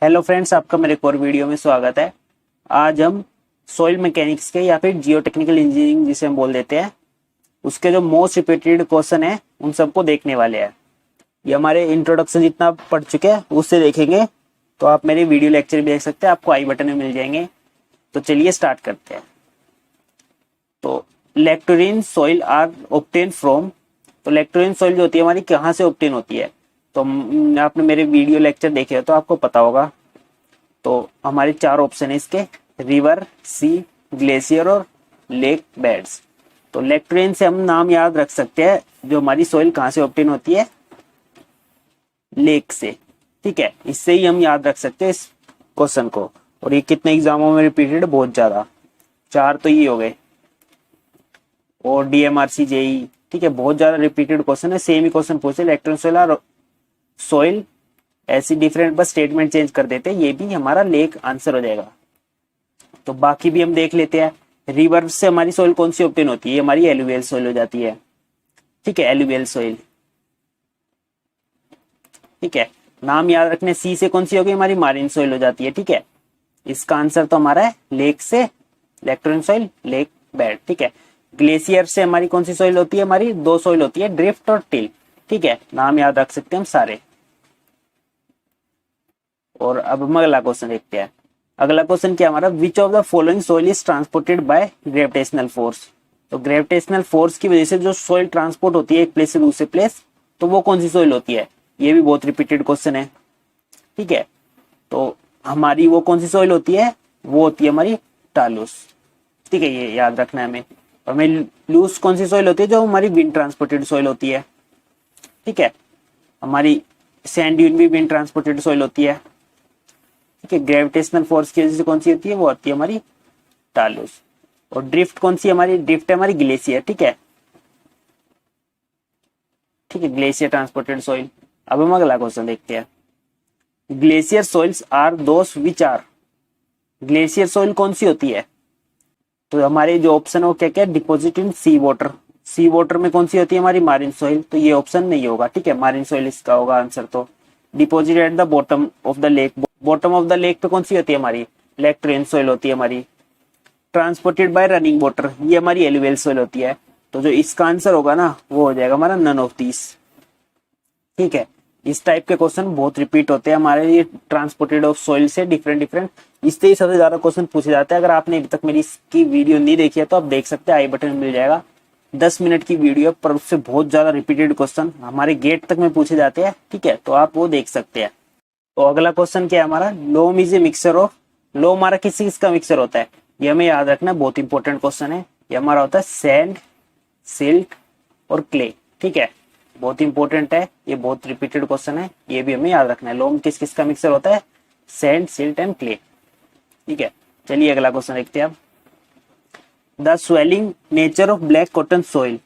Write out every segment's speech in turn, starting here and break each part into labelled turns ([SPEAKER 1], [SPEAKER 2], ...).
[SPEAKER 1] Hello friends, आपका मेरे एक और वीडियो में स्वागत है। आज हम सॉइल मैकेनिक्स के या फिर जियो टेक्निकल इंजीनियरिंग जिसे हम बोल देते हैं उसके जो मोस्ट रिपीटेड क्वेश्चन है उन सबको देखने वाले हैं। ये हमारे इंट्रोडक्शन जितना आप पढ़ चुके हैं उससे देखेंगे तो आप मेरे वीडियो लेक्चर भी देख सकते हैं, आपको आई बटन में मिल जाएंगे। तो चलिए स्टार्ट करते हैं। तो लेक्टोरिन सॉइल आर ऑब्टेन फ्रॉम, तो लेक्टोरिन सॉइल जो होती है हमारी कहाँ से ऑब्टेन होती है। तो आपने मेरे वीडियो लेक्चर देखे हो तो आपको पता होगा। तो हमारे चार ऑप्शन है इसके, रिवर, सी, ग्लेशियर और लेक बेड्स। तो लेक्ट्रेन से हम नाम याद रख सकते हैं जो हमारी सॉइल कहाँ से ऑब्टेन होती है, लेक से। ठीक है, इससे ही हम याद रख सकते हैं इस क्वेश्चन को। और ये कितने एग्जामों में रिपीटेड, बहुत ज्यादा, चार तो ये हो गए और डीएमआरसी जेई। ठीक है, बहुत ज्यादा रिपीटेड क्वेश्चन है, सेम ही क्वेश्चन पूछे इलेक्ट्रॉन सॉइल और सॉइल, ऐसी डिफरेंट बस स्टेटमेंट चेंज कर देते हैं, ये भी हमारा लेक आंसर हो जाएगा। तो बाकी भी हम देख लेते हैं। रिवर से हमारी सॉइल कौन सी ऑब्टेन होती है, हमारी एलुवियल सॉइल हो जाती है। ठीक है, एलुवियल सॉइल। ठीक है, नाम याद रखने, सी से कौन सी होगी, हमारी मारिन सॉइल हो जाती है। ठीक है, इसका आंसर तो हमारा है लेक से, इलेक्ट्रॉन सॉइल, लेक बेड। ठीक है, ग्लेशियर से हमारी कौन सी सॉइल होती है, हमारी दो सॉइल होती है, ड्रिफ्ट और टिल। ठीक है, नाम याद रख सकते हैं हम सारे। और अब हम अगला क्वेश्चन देखते हैं। अगला क्वेश्चन क्या हमारा, which of the following soil is transported by gravitational force. तो ग्रेविटेशनल फोर्स की वजह से जो सॉइल ट्रांसपोर्ट होती है एक प्लेस से दूसरे प्लेस, तो वो कौन सी सॉइल होती है। ये भी बहुत रिपीटेड क्वेश्चन है। ठीक है, तो हमारी वो कौन सी सॉइल होती है, वो होती है हमारी टालूस। ठीक है, ये याद रखना है हमें। और हमें लूस कौन सी सॉइल होती है, जो हमारी विंड ट्रांसपोर्टेड सॉइल होती है। ठीक है, हमारी सैंड ड्यून भी विंड ट्रांसपोर्टेड सॉइल होती है। ठीक है, ग्रेविटेशनल फोर्स की वजह से कौन सी होती है, वो होती है हमारी टालूस। और ड्रिफ्ट कौन सी हमारी, ड्रिफ्ट है हमारी ग्लेशियर। ठीक है, ठीक है, ग्लेशियर ट्रांसपोर्टेड सॉइल। अब हम अगला क्वेश्चन देखते हैं। Glacier soils are those which are, glacier soil कौन सी होती है। तो हमारे जो ऑप्शन है वो क्या क्या, deposit in sea water. Sea water में कौन सी होती है, हमारी मारिन सॉइल। तो ये ऑप्शन नहीं होगा। ठीक है, मारिन सॉइल इसका होगा आंसर। तो deposit at the bottom of the lake, bottom of the lake पे कौन सी होती है हमारी, लेक्ट्रेन सॉइल होती है हमारी। ट्रांसपोर्टेड बाय रनिंग वाटर, ये हमारी एलुवियल सॉइल होती है। तो जो इसका आंसर होगा ना वो हो जाएगा हमारा नन ऑफ दिस। ठीक है, इस टाइप के क्वेश्चन बहुत रिपीट होते हैं हमारे, ये ट्रांसपोर्टेड ऑफ सॉइल से डिफरेंट डिफरेंट, इससे ही सबसे ज्यादा क्वेश्चन पूछे जाते हैं। अगर आपने अभी तक मेरी इसकी वीडियो नहीं देखी है तो आप देख सकते हैं, आई बटन में मिल जाएगा। 10 मिनट की वीडियो पर उससे बहुत ज्यादा रिपीटेड क्वेश्चन हमारे गेट तक में पूछे जाते हैं। ठीक है, तो आप वो देख सकते हैं। तो अगला क्वेश्चन क्या है हमारा, लोम इज ए मिक्सचर ऑफ, लोम हमारा किस चीज का मिक्सचर होता है, ये हमें याद रखना, बहुत इंपॉर्टेंट क्वेश्चन है। ये हमारा होता है सैंड, सिल्ट और क्ले। ठीक है, बहुत इंपॉर्टेंट है, ये बहुत रिपीटेड क्वेश्चन है, ये भी हमें याद रखना है। लोम किस किस का मिक्सचर होता है, सैंड, सिल्ट एंड क्ले। ठीक है, चलिए अगला क्वेश्चन देखते हैं। The swelling nature of black cotton soil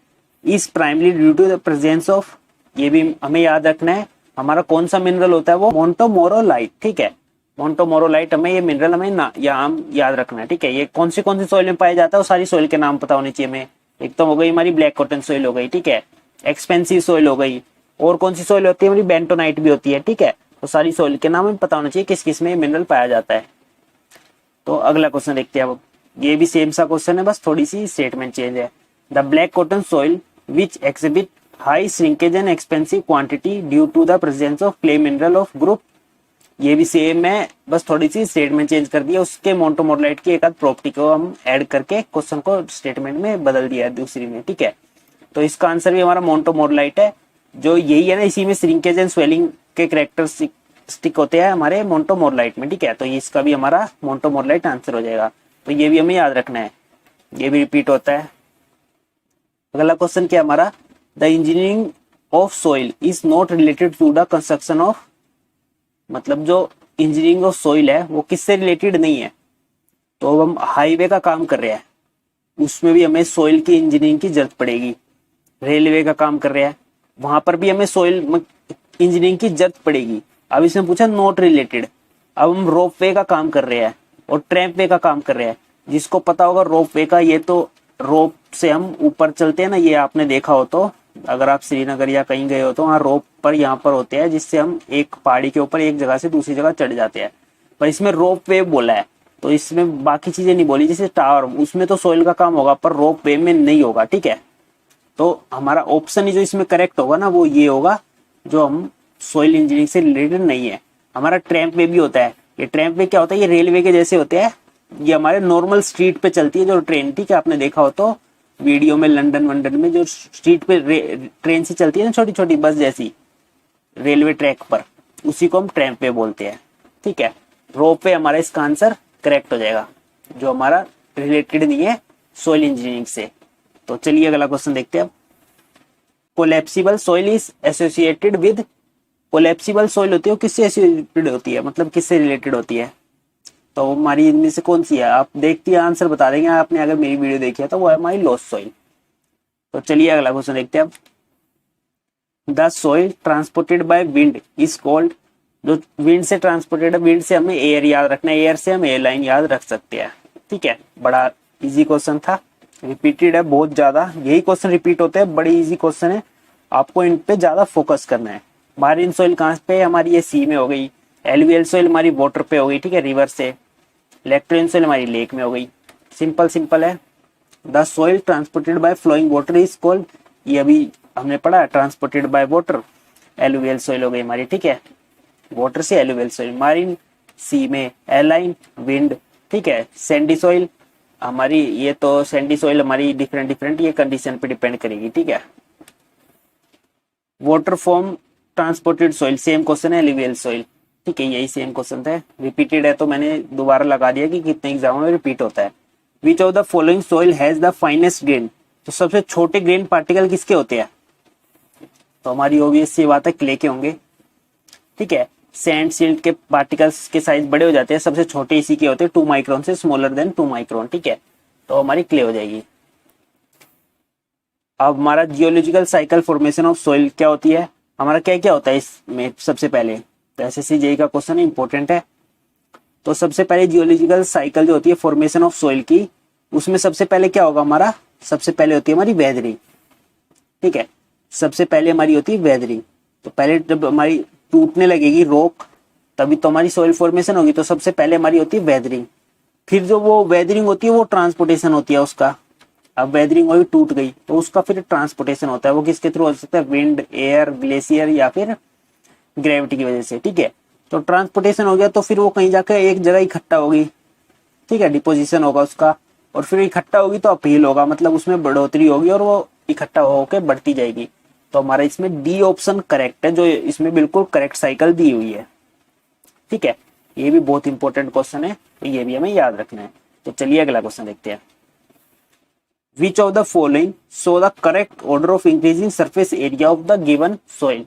[SPEAKER 1] is primarily due to the presence of, ये भी हमें याद रखना है, हमारा कौन सा मिनरल होता है वो, मोंटोमोरोलाइट। ठीक है, मोंटोमोरोलाइट, हमें ये मिनरल हमें याद रखना है। ठीक है, ये कौन सी सॉइल में पाया जाता है, वो सारी सॉइल के नाम पता होने चाहिए हमें। एक तो हो गई हमारी ब्लैक कॉटन सॉइल हो गई, ठीक है, एक्सपेंसिव सॉइल हो गई, और कौन सी सॉइल होती है हमारी, बेंटोनाइट भी होती है। ठीक है, तो सारी सॉइल के नाम हमें पता होना चाहिए किस किस में मिनरल पाया जाता है। तो अगला क्वेश्चन देखते हैं अब, ये भी सेम सा क्वेश्चन है, बस थोड़ी सी स्टेटमेंट चेंज है। The black cotton soil which exhibit high shrinkage and expensive quantity due to the presence of clay mineral of group, ये भी सेम है, बस थोड़ी सी स्टेटमेंट चेंज कर दिया, उसके मोंटोमोरलाइट की एक आध प्रॉपर्टी को हम ऐड करके क्वेश्चन को स्टेटमेंट में बदल दिया है दूसरी में। ठीक है, तो इसका आंसर भी हमारा मोंटोमोरलाइट है, जो यही है ना, इसी में श्रिंकेज एंड स्वेलिंग के कैरेक्टरिस्टिक होते हैं हमारे मोंटोमोरलाइट में। ठीक है, तो इसका भी हमारा मोंटोमोरलाइट आंसर हो जाएगा। तो ये भी हमें याद रखना है, ये भी रिपीट होता है। अगला क्वेश्चन क्या हमारा, the engineering of soil is not related to the construction of, मतलब जो इंजीनियरिंग ऑफ सॉइल है वो किससे रिलेटेड नहीं है। तो अब हम हाईवे का काम कर रहे हैं, उसमें भी हमें सॉइल की इंजीनियरिंग की जरूरत पड़ेगी। रेलवे का काम कर रहे हैं, वहां पर भी हमें सॉइल इंजीनियरिंग की जरूरत पड़ेगी। अब इसमें पूछा नॉट रिलेटेड। अब हम रोप वे का काम कर रहे हैं और ट्रैम्प वे का काम कर रहे हैं। जिसको पता होगा रोप वे का, ये तो रोप से हम ऊपर चलते हैं ना, ये आपने देखा हो तो, अगर आप श्रीनगर या कहीं गए हो तो वहाँ रोप पर यहाँ पर होते हैं, जिससे हम एक पहाड़ी के ऊपर एक जगह से दूसरी जगह चढ़ जाते हैं। पर इसमें रोप वे बोला है, तो इसमें बाकी चीजें नहीं बोली, जैसे टावर उसमें तो सॉइल का काम होगा पर रोप वे में नहीं होगा, ठीक है। तो हमारा ऑप्शन ही जो इसमें करेक्ट होगा ना वो ये होगा, जो हम सॉइल इंजीनियरिंग से रिलेटेड नहीं है। हमारा ट्रैम्प वे भी होता है, ये ट्रैम्प वे क्या होता है, ये रेलवे के जैसे होते हैं, ये हमारे नॉर्मल स्ट्रीट पे चलती है जो ट्रेन, ठीक है। आपने देखा हो तो वीडियो में लंदन वंडन में जो स्ट्रीट पे ट्रेन से चलती है ना, छोटी छोटी बस जैसी रेलवे ट्रैक पर, उसी को हम ट्रैम्प वे बोलते हैं, ठीक है। रोप वे हमारा इसका आंसर करेक्ट हो जाएगा, जो हमारा रिलेटेड नहीं है सॉइल इंजीनियरिंग से। तो चलिए अगला क्वेश्चन देखते हैं अब। Collapsible soil is associated with, collapsible soil होती है वो किससे एसोसिएटेड होती है, मतलब किससे रिलेटेड होती है, तो हमारी इनमें से कौन सी है, आप देखती है आंसर बता देंगे आपने अगर मेरी वीडियो देखी है तो वो है हमारी लॉस सॉइल। तो चलिए अगला क्वेश्चन देखते हैं अब। The soil transported by wind is called, जो विंड से ट्रांसपोर्टेड है, विंड से हमें एयर याद रखना है, एयर से हम एयर लाइन याद रख सकते हैं, ठीक है। बड़ा इजी क्वेश्चन था, रिपीटेड है बहुत ज्यादा, यही क्वेश्चन रिपीट होते हैं, बड़ी इजी क्वेश्चन है, आपको इन पे ज्यादा फोकस करना है। मारीन सॉइल कहाँ पे हमारी, ये सी में हो गई, एलुवियल सॉइल हमारी वाटर पे हो गई, ठीक है, रिवर से। इलेक्ट्रोन सॉइल हमारी लेक में हो गई, सिंपल सिंपल है। The soil transported by flowing water is called, ये अभी हमने पढ़ा, transported by water, alluvial soil हो गई हमारी, ठीक है, वाटर से एलुवियल सॉइल। मारीन सी में, एलाइन विंड, ठीक है। सैंडी सॉइल हमारी, ये तो सैंडी सॉइल हमारी डिफरेंट डिफरेंट ये कंडीशन पे डिपेंड करेगी, ठीक है। Water form transported soil, same question है, एलुवियल सॉइल, ठीक है, यही सेम क्वेश्चन था, रिपीटेड है तो मैंने दोबारा लगा दिया कि कितने एग्जाम में रिपीट होता है। Which of the following soil has the finest grain, तो सबसे छोटे ग्रेन पार्टिकल किसके होते हैं, तो हमारी ऑब्वियस सी बात है क्ले के होंगे, ठीक है। सैंड सिल्ट के पार्टिकल्स के साइज बड़े हो जाते हैं, सबसे छोटे इसी के होते हैं 2 माइक्रोन से स्मॉलर देन 2 माइक्रोन, ठीक है, तो हमारी क्ले हो जाएगी। अब हमारा geological cycle formation of soil क्या होती है, हमारा क्या क्या होता है इसमें, सबसे पहले तो एसएससी जेईई का क्वेश्चन इंपॉर्टेंट है। तो सबसे पहले जियोलॉजिकल साइकिल जो होती है फॉर्मेशन ऑफ सॉइल की, उसमें सबसे पहले क्या होगा हमारा, सबसे पहले होती है हमारी वेदरिंग, ठीक है, सबसे पहले हमारी होती है वेदरिंग। तो पहले जब हमारी टूटने लगेगी रॉक तभी तो हमारी सॉइल फॉर्मेशन होगी, तो सबसे पहले हमारी होती है वेदरिंग। फिर जो वो वेदरिंग होती है वो ट्रांसपोर्टेशन होती है उसका, अब वेदरिंग वही टूट गई तो उसका फिर ट्रांसपोर्टेशन होता है, वो किसके थ्रू हो सकता है, विंड, एयर, ग्लेशियर या फिर ग्रेविटी की वजह से, ठीक है। तो ट्रांसपोर्टेशन हो गया तो फिर वो कहीं जाकर एक जगह इकट्ठा होगी, ठीक है, डिपोजिशन होगा उसका, और फिर इकट्ठा होगी तो अपील होगा, मतलब उसमें बढ़ोतरी होगी और वो इकट्ठा होकर बढ़ती जाएगी। तो हमारा इसमें डी ऑप्शन करेक्ट है, जो इसमें बिल्कुल करेक्ट साइकिल दी हुई है, ठीक है। ये भी बहुत इंपॉर्टेंट क्वेश्चन है, तो ये भी हमें याद रखना है। तो चलिए अगला क्वेश्चन देखते हैं। Which of the following show the correct order of increasing surface area of the given soil.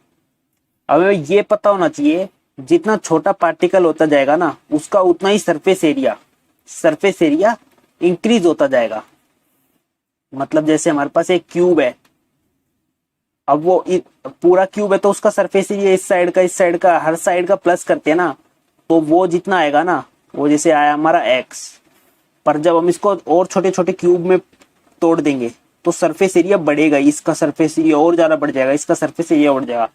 [SPEAKER 1] अब ये पता होना चाहिए, जितना छोटा पार्टिकल होता जाएगा ना उसका उतना ही सरफेस एरिया इंक्रीज होता जाएगा। मतलब जैसे हमारे पास एक क्यूब है, अब वो पूरा क्यूब है तो उसका सरफेस एरिया इस साइड का हर साइड का प्लस करते हैं ना, तो वो जितना आएगा ना, वो जैसे आया हमारा एक्स, पर जब हम इसको और छोटे छोटे क्यूब में तोड़ देंगे तो सरफेस एरिया बढ़ेगा, इसका सरफेस एरिया और ज्यादा बढ़ जाएगा, इसका सरफेस एरिया बढ़ जाएगा,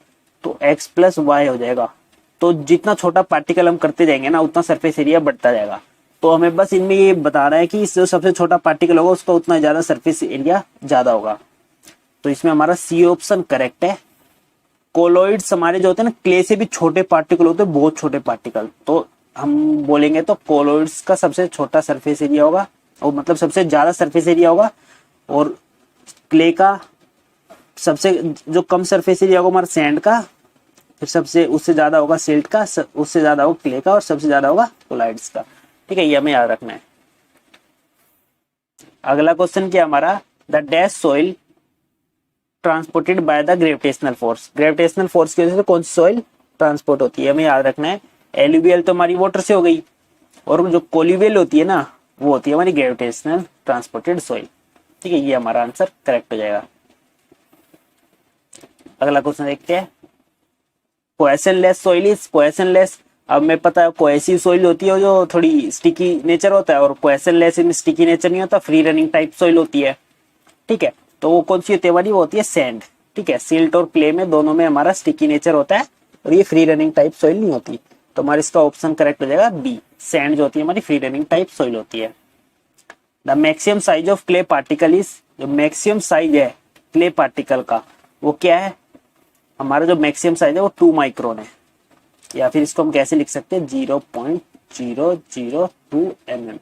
[SPEAKER 1] तो एक्स प्लस वाई हो जाएगा। तो जितना छोटा पार्टिकल हम करते जाएंगे ना उतना सरफेस एरिया बढ़ता जाएगा। तो हमें बस इनमें ये बताना है कि जो सबसे छोटा पार्टिकल होगा उसका उतना ज्यादा सरफेस एरिया ज्यादा होगा। तो इसमें हमारा सी ऑप्शन करेक्ट है। कोलोइड्स हमारे जो होते हैं ना, क्ले से भी छोटे पार्टिकल होते हैं, बहुत छोटे पार्टिकल, तो हम बोलेंगे तो कोलोइड्स का सबसे छोटा सरफेस एरिया होगा, और मतलब सबसे ज्यादा सरफेस एरिया होगा, और क्ले का सबसे जो कम सरफेस एरिया होगा हमारा सैंड का, फिर सबसे उससे ज्यादा होगा सिल्ट का, उससे ज्यादा होगा क्ले का, और सबसे ज्यादा होगा कोलाइड्स का, ठीक है, ये हमें याद रखना है। अगला क्वेश्चन क्या हमारा, the dash soil transported by the gravitational force, gravitational force की वजह से कौन सी सॉइल ट्रांसपोर्ट होती है, हमें याद रखना है। एलुवियल तो हमारी वाटर से हो गई, और जो कोल्यूवियल होती है ना वो होती है हमारी ग्रेविटेशनल ट्रांसपोर्टेड सॉइल, ठीक है, ये हमारा आंसर करेक्ट हो जाएगा। अगला क्वेश्चन देखते हैं। कोहेशनलेस सॉइल इज कोहेशनलेस, अब मैं पता है कोहेसिव सॉइल होती है जो थोड़ी स्टिकी नेचर होता है, और कोहेशनलेस में स्टिकी नेचर नहीं होता, फ्री रनिंग टाइप सॉइल होती है, ठीक है। तो वो कौन सी होती है हमारी, वो होती है सैंड, ठीक है। सिल्ट और क्ले में दोनों में हमारा स्टिकी नेचर होता है, और ये फ्री रनिंग टाइप सॉइल नहीं होती। तो हमारा इसका ऑप्शन करेक्ट हो जाएगा बी। सैंड जो होती है हमारी फ्री रनिंग टाइप सॉइल होती है। The maximum size of clay particle is, जो मैक्सिमम साइज है क्ले पार्टिकल का वो क्या है, हमारा जो मैक्सिमम साइज है वो 2 माइक्रोन है, या फिर इसको हम कैसे लिख सकते हैं 0.002 mm।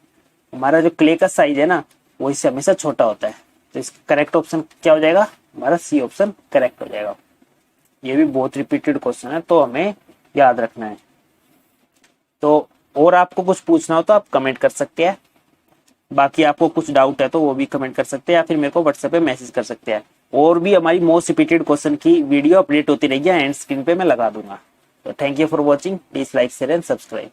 [SPEAKER 1] हमारा जो क्ले का साइज है ना वो इससे हमेशा छोटा होता है, तो इसका करेक्ट ऑप्शन क्या हो जाएगा, हमारा सी ऑप्शन करेक्ट हो जाएगा। ये भी बहुत रिपीटेड क्वेश्चन है तो हमें याद रखना है। तो और आपको कुछ पूछना हो तो आप कमेंट कर सकते हैं, बाकी आपको कुछ डाउट है तो वो भी कमेंट कर सकते हैं, या फिर मेरे को व्हाट्सएप पे मैसेज कर सकते हैं। और भी हमारी मोस्ट रिपीटेड क्वेश्चन की वीडियो अपडेट होती रहेगी, एंड स्क्रीन पे मैं लगा दूंगा। तो thank you for watching, please like share and subscribe.